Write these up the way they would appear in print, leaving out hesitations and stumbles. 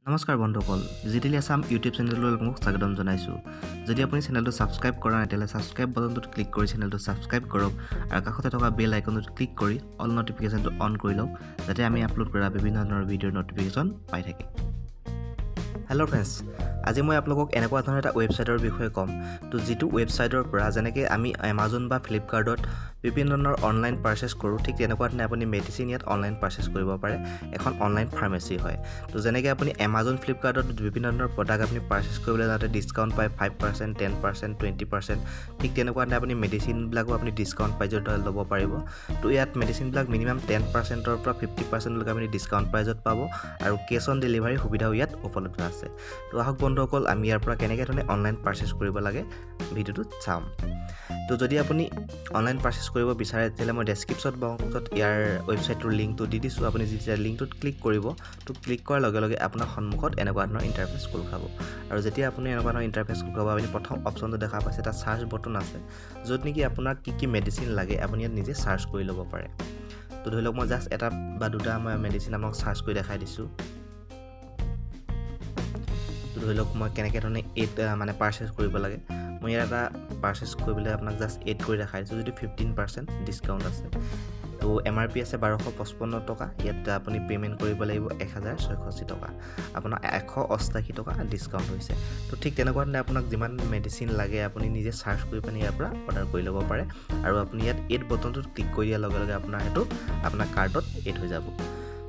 নমস্কাৰ বন্ধুসকল জিটিল আসাম ইউটিউব চেনেললৈ আপোনাক স্বাগতম জনাইছো যদি আপুনি চেনেলটো সাবস্ক্ৰাইব কৰা নাই তেলে সাবস্ক্ৰাইব বাটনটোত ক্লিক কৰি চেনেলটো সাবস্ক্ৰাইব কৰক আৰু কাষতে থকা বেল আইকনটোত ক্লিক কৰি অল নটিফিকেশনটো অন কৰি লওক যাতে আমি আপলোড কৰা বিভিন্ন ধৰণৰ ভিডিঅ'ৰ নটিফিকেশন পাই থাকে হেল্ল' ফ্ৰেণ্ডছ আজি মই আপোনালোকক এনেকুৱা ধৰণৰ এটা ৱেবছাইটৰ বিষয়ে ক'ম তো যেটো ৱেবছাইটৰ পৰা যেনেকৈ আমি Amazon বা Flipkartত বিভিন্ন ধৰণৰ অনলাইন পাৰচেজ কৰোঁ ঠিক তেনেকুৱা ধৰণে আপুনি মেডিচিন ইয়াত অনলাইন পাৰচেজ কৰিব পাৰে এখন অনলাইন ফাৰ্মাসী হয় তো যেনেকৈ আপুনি Amazon Flipkartত বিভিন্ন ধৰণৰ প্ৰডাক্ট আপুনি পাৰচেজ কৰিবলৈ যাতে ডিসকাউন্ট পায় 5% 10% 20% ঠিক তেনেকুৱা ধৰণে আপুনি মেডিচিন বিলাকো আপুনি ডিসকাউন্ট প্ৰাইজত ল'ব পাৰিব তো ইয়াত মেডিচিন বিলাক মিনিমাম 10% ৰ পৰা 50% লৈকে আপুনি ডিসকাউন্ট প্ৰাইজত পাব আৰু কেছ অন ডেলিভাৰী সুবিধাও ইয়াত উপলব্ধ আছে তো আহক বন্ধুসকল আমি ইয়াৰ পৰা কেনেকৈ ধৰণে অনলাইন পাৰচেজ কৰিব লাগে ভিডিওটো চাম তো যদি আপুনি অনলাইন পাৰচেজ কৰিব বিচাৰে তেলে মই ডেসক্ৰিপচন বক্সত ইয়াৰ ৱেবছাইটৰ লিংকটো দি দিছো আপুনি যেতিয়া লিংকটোত ক্লিক কৰিব তো ক্লিক কৰাৰ লগে লগে আপোনাৰ সন্মুখত এনেকুৱা ধৰণৰ ইন্টাৰফেস খোল খাব আৰু যেতিয়া আপুনি এনেকুৱা ধৰণৰ ইন্টাৰফেস খোল খাব আপুনি প্ৰথম অপচনটো দেখা পাইছে এটা সাৰ্চ বটন আছে য'ত নেকি আপোনাৰ কি মেডিচিন লাগে আপুনি ইয়াত নিজে সাৰ্চ কৰি ল'ব পাৰে তো ধৰি লওক মই জাস্ট এটা বা দুটা মই মেডিচিন আপোনাক সাৰ্চ কৰি দেখাই দিছো তো ধৰি লওক মই কেনেকৈ ধৰণে মানে পাৰচেজ কৰিব লাগে মই ইয়াত এটা পাৰচেজ কৰিবলৈ আপোনাক জাস্ট এড কৰি দেখাই দিছো যদি 15% ডিসকাউন্ট আছে তো এমআৰপি আছে 1255 টকা ইয়াত আপুনি পেমেন্ট কৰিব লাগিব 1680 টকা আপোনাৰ 188 টকা ডিসকাউন্ট হৈছে তো ঠিক তেনেকুৱা ধৰণে আপোনাক যিমান মেডিচিন লাগে আপুনি নিজে সাৰ্চ কৰি পানি ইয়াৰ পৰা অৰ্ডাৰ কৰি ল'ব পাৰে আৰু আপুনি ইয়াত এড বটনটোত ক্লিক কৰি দিয়াৰ লগে লগে আপোনাৰ হেতু আপোনাৰ কাৰ্টত এড হৈ যাব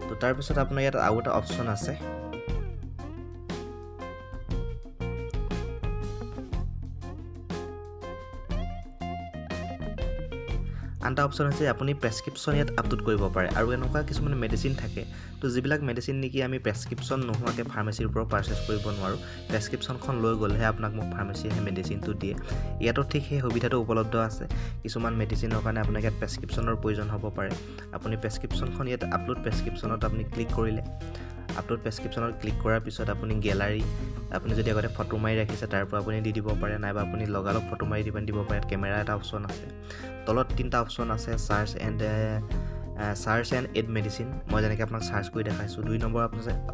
তো তাৰ পিছত আপোনাৰ ইয়াত আৰু এটা অপচন আছে আনটা অপচন আছে আপুনি প্ৰেসক্ৰিপচন ইয়াত আপলোড কৰিব পাৰে আৰু এনেকুৱা কিছুমান মেডিচিন থাকে তো যিবিলাক মেডিচিন নেকি আমি প্ৰেসক্ৰিপচন নোহোৱাকৈ ফাৰ্মাসীৰ পৰা পাৰচেজ কৰিব নোৱাৰো প্ৰেসক্ৰিপচনখন লৈ গ'লেহে আপোনাক মোক ফাৰ্মাসীয়ে মেডিচিনটো দিয়ে ইয়াতো ঠিক সেই সুবিধাটো উপলব্ধ আছে কিছুমান মেডিচিনৰ কাৰণে আপোনাক ইয়াত প্ৰেসক্ৰিপচনৰ প্ৰয়োজন হ'ব পাৰে আপুনি প্ৰেসক্ৰিপচনখন ইয়াত আপলোড প্ৰেসক্ৰিপচনত আপুনি ক্লিক কৰিলে আপলোড প্ৰেসক্ৰিপচনত ক্লিক কৰাৰ পিছত আপুনি গ্যালাৰি আপুনি যদি আগতে ফটো মাৰি ৰাখিছে তাৰ পৰা আপুনি দি দিব পাৰে নাইবা আপুনি লগালগ ফটো মাৰি দিব পাৰে কেমেৰা এটা অপচন আছে তলত তিনটা অপচন আছে সাৰ্চ এণ্ড এড মেডিচিন মই যেনেকৈ আপোনাক সাৰ্চ কৰি দেখাইছো 2 নম্বৰ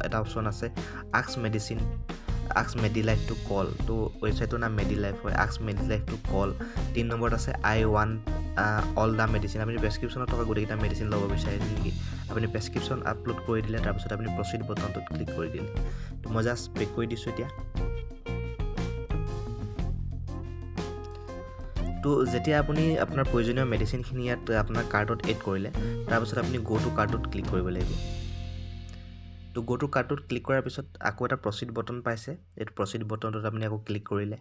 এটা অপচন আছে আস্ক মেডিলাইফ টু কল তো ৱেবছাইটৰ নাম মেডিলাইফ হয় আস্ক মেডিলাইফ টু কল 3 নম্বৰত আছে আই ওয়ান্ট অল দা মেডিচিন আপুনি প্ৰেসক্ৰিপচনত থকা গোটেইটা মেডিচিন ল'ব বিচাৰিছে নেকি আপুনি প্ৰেসক্ৰিপচন আপলোড কৰি দিলে তাৰ পিছত আপুনি প্ৰসিড বটনটোত ক্লিক কৰি দিলে তো মই জাস্ট বেক কৰি দিছো এতিয়া তো যেতিয়া আপুনি আপোনাৰ প্ৰয়োজনীয় মেডিচিনখিনি ইয়াত আপোনাৰ কাৰ্টত এড কৰিলে তাৰ পিছত আপুনি গো টু কাৰ্টত ক্লিক কৰিব লাগিব তো গো টু কাৰ্টত ক্লিক কৰাৰ পিছত আকৌ এটা প্ৰসিড বটন পাইছে এই প্ৰসিড বটনটোত আপুনি আকৌ ক্লিক কৰিলে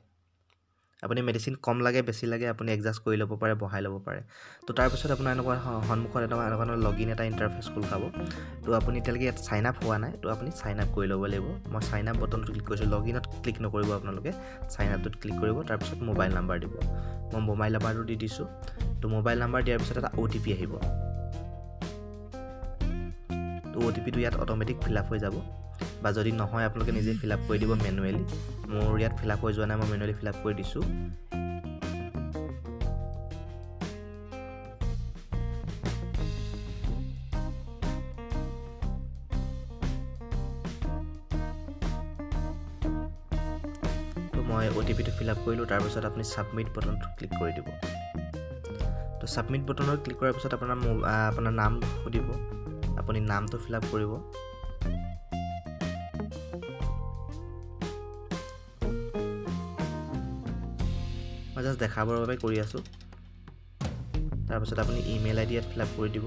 আপুনি মেডিচিন কম লাগে বেছি লাগে আপুনি এডজাস্ট কৰি ল'ব পাৰে বহাই ল'ব পাৰে তো তাৰ পিছত আপোনাৰ এনেকুৱা সন্মুখত এনেকুৱা লগইন এটা ইন্টাৰফেস খোল খাব তো আপুনি তেলকে ইয়াত সাইন আপ হোৱা নাই তো আপুনি সাইন আপ কৰি ল'ব লাগিব মই সাইন আপ বটনটো ক্লিক কৰিছো লগইনত ক্লিক নকৰিব আপোনালোকে সাইন আপটোত ক্লিক কৰিব তাৰ পিছত মোবাইল নাম্বাৰ দিব মই মোবাইল নাম্বাৰটো দি দিছো তো মোবাইল নাম্বাৰ দিয়াৰ পিছত এটা ওটিপি আহিব তো ওটিপিটো ইয়াত অটোমেটিক ফিল আপ হৈ যাব বা যদি নহয় আপোনালোকে নিজে ফিল আপ কৰি দিব ম্যানুয়ালি মোৰ ইয়াত ফিল আপ হৈ যোৱা নাই মই ম্যানুয়ালি ফিল আপ কৰি দিছো তো মই ওটিপিটো ফিল আপ কৰিলো তাৰ পিছত আপুনি সাবমিট বটনটো ক্লিক কৰি দিব তো সাবমিট বটনত ক্লিক কৰাৰ পিছত আপোনাৰ নাম সুধিব আপুনি নামটো ফিল আপ কৰিব মই জাস্ট দেখাবৰ বাবে কৰি আছো তাৰ পিছত আপুনি ইমেইল আইডি ইয়াত ফিল আপ কৰি দিব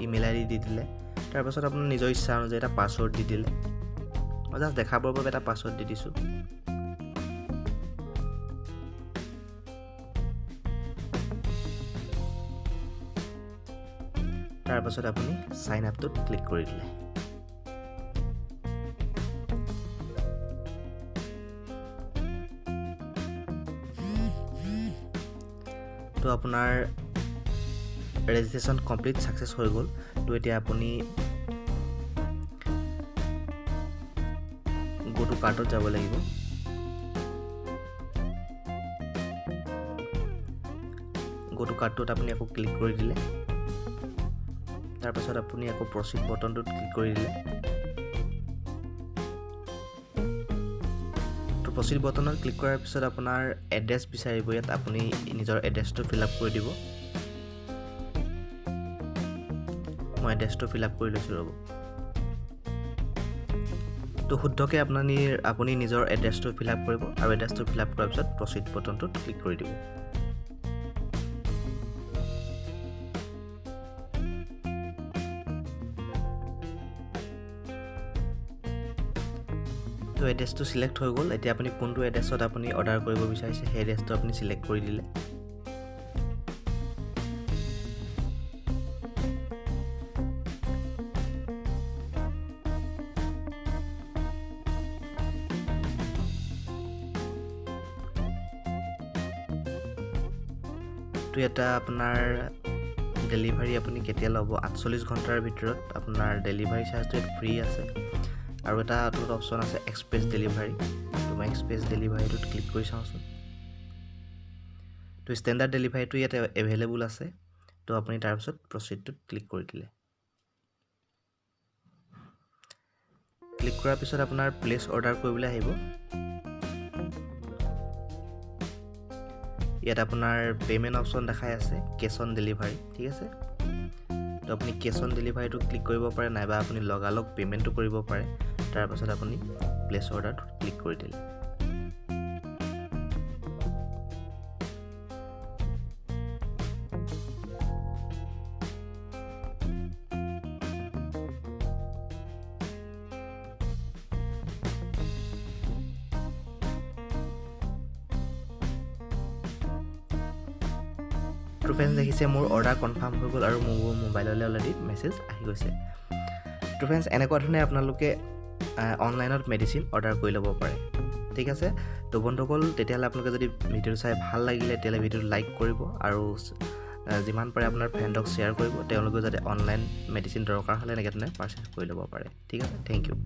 ইমেইল আইডি দি দিলে তাৰ পিছত আপোনাৰ নিজৰ ইচ্ছা অনুযায়ী এটা পাছৱৰ্ড দি দিলে মই জাস্ট দেখাবৰ বাবে এটা পাছৱৰ্ড দি দিছো তাৰ পিছত আপুনি সাইন আপটোত ক্লিক কৰি দিলে তো আপোনাৰ ৰেজিষ্ট্ৰেচন কমপ্লিট সাকসেস হৈ গ'ল তো এতিয়া আপুনি গো টু কাৰ্টত যাব লাগিব গো টু কাৰ্টত আপুনি আকৌ ক্লিক কৰি দিলে তাৰ পাছত আপুনি আকৌ প্ৰসিড বটনটোত ক্লিক কৰি দিলে প্ৰচিড বটনত ক্লিক কৰাৰ পিছত আপোনাৰ এড্ৰেছ বিচাৰিব ইয়াত আপুনি নিজৰ এড্ৰেছটো ফিল আপ কৰি দিব মই এড্ৰেছটো ফিল আপ কৰি লৈছোঁ ৰ'ব তো শুদ্ধকে আপুনি নিজৰ এড্ৰেছটো ফিল আপ কৰিব আৰু এড্ৰেছটো ফিল আপ কৰাৰ পিছত প্ৰচিড বটনটোত ক্লিক কৰি দিব তো এড্ৰেছটো সিলেক্ট হৈ গ'ল এতিয়া আপুনি কোনটো এড্ৰেছত আপুনি অৰ্ডাৰ কৰিব বিচাৰিছে সেই এড্ৰেছটো আপুনি সিলেক্ট কৰি দিলে তো এটা আপোনাৰ ডেলিভাৰী আপুনি কেতিয়া ল'ব 48 ঘণ্টাৰ ভিতৰত আপোনাৰ ডেলিভাৰী চাৰ্জটো ফ্ৰী আছে আৰু এটা নতুন অপচন আছে এক্সপ্ৰেছ ডেলিভাৰী তো মই এক্সপ্ৰেছ ডেলিভাৰীটোত ক্লিক কৰি চাওঁচোন তো ষ্টেণ্ডাৰ্ড ডেলিভাৰীটো ইয়াতে এভেইলেবল আছে তো আপুনি তাৰ পিছত প্ৰচিডটোত ক্লিক কৰি দিলে ক্লিক কৰাৰ পিছত আপোনাৰ প্লেচ অৰ্ডাৰ কৰিবলৈ আহিব ইয়াত আপোনাৰ পেমেন্ট অপচন দেখাই আছে কেশ অন ডেলিভাৰী ঠিক আছে তো আপুনি কেশ অন ডেলিভাৰীটো ক্লিক কৰিব পাৰে নাইবা আপুনি লগালগ পেমেন্টটো কৰিব পাৰে তাৰ পাছত আপুনি প্লেচ অৰ্ডাৰটো ক্লিক কৰি দিলে তো ফ্ৰেন্ডছ দেখিছে মোৰ অৰ্ডাৰ কনফাৰ্ম হৈ গ'ল আৰু মোৰ মোবাইললৈ অলৰেডি মেছেজ আহি গৈছে তো ফ্ৰেন্ডছ এনেকুৱা ধৰণে আপোনালোকে অনলাইনত মেডিচিন অৰ্ডাৰ কৰি ল'ব পাৰে ঠিক আছে তো বন্ধুসকল তেতিয়াহ'লে আপোনালোকে যদি ভিডিঅ'টো চাই ভাল লাগিলে তেতিয়াহ'লে ভিডিঅ'টো লাইক কৰিব আৰু যিমান পাৰে আপোনাৰ ফ্ৰেণ্ডক শ্বেয়াৰ কৰিব তেওঁলোকেও যাতে অনলাইন মেডিচিন দৰকাৰ হ'লে এনেকৈ ধৰণে পাৰ্চেছ কৰি ল'ব পাৰে ঠিক আছে থেংক ইউ